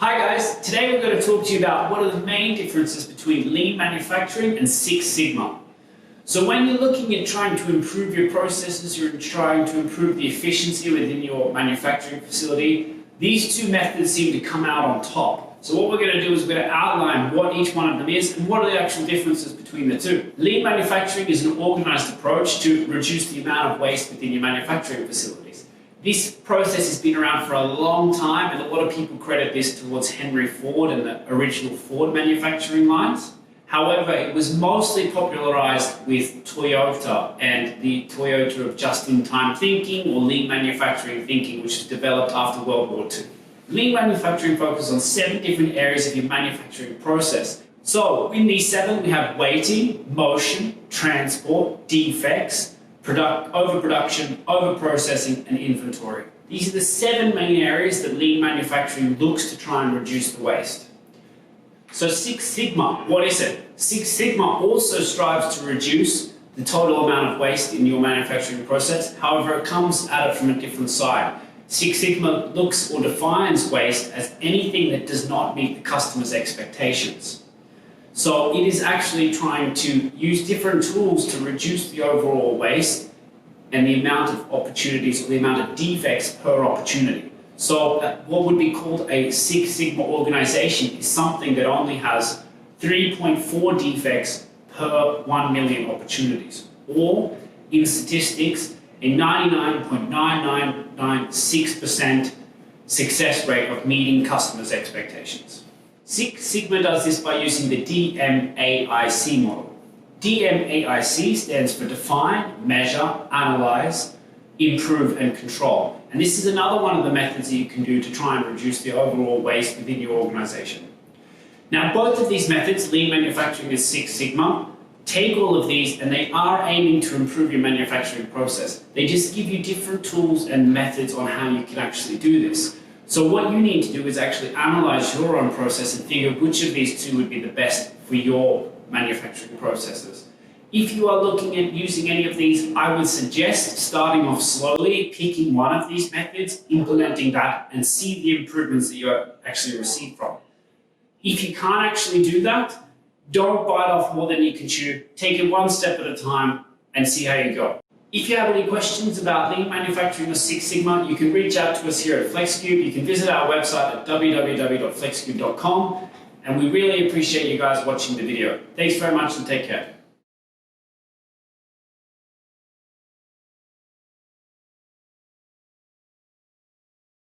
Hi guys, today we're going to talk to you about what are the main differences between lean manufacturing and Six Sigma. So when you're looking at trying to improve your processes, you're trying to improve the efficiency within your manufacturing facility, these two methods seem to come out on top. So what we're going to do is we're going to outline what each one of them is and what are the actual differences between the two. Lean manufacturing is an organized approach to reduce the amount of waste within your manufacturing facilities. This process has been around for a long time, and a lot of people credit this towards Henry Ford and the original Ford manufacturing lines. However, it was mostly popularized with Toyota and the Toyota of just-in-time thinking or lean manufacturing thinking, which was developed after World War II. Lean manufacturing focuses on 7 different areas of your manufacturing process. So in these 7, we have weighting, motion, transport, defects, overproduction, overprocessing, and inventory. These are the 7 main areas that lean manufacturing looks to try and reduce the waste. So Six Sigma, what is it? Six Sigma also strives to reduce the total amount of waste in your manufacturing process. However, it comes at it from a different side. Six Sigma looks or defines waste as anything that does not meet the customer's expectations. So it is actually trying to use different tools to reduce the overall waste and the amount of opportunities or the amount of defects per opportunity. So what would be called a Six Sigma organization is something that only has 3.4 defects per 1 million opportunities, or in statistics, a 99.9996% success rate of meeting customers' expectations. Six Sigma does this by using the DMAIC model. DMAIC stands for Define, Measure, Analyze, Improve, and Control. And this is another one of the methods that you can do to try and reduce the overall waste within your organization. Now, both of these methods, lean manufacturing and Six Sigma, take all of these and they are aiming to improve your manufacturing process. They just give you different tools and methods on how you can actually do this. So what you need to do is actually analyze your own process and figure which of these two would be the best for your manufacturing processes. If you are looking at using any of these, I would suggest starting off slowly, picking one of these methods, implementing that, and see the improvements that you actually receive from it. If you can't actually do that, don't bite off more than you can chew. Take it one step at a time and see how you go. If you have any questions about lean manufacturing or Six Sigma, you can reach out to us here at FlexQube. You can visit our website at www.flexcube.com, and we really appreciate you guys watching the video. Thanks very much and take care.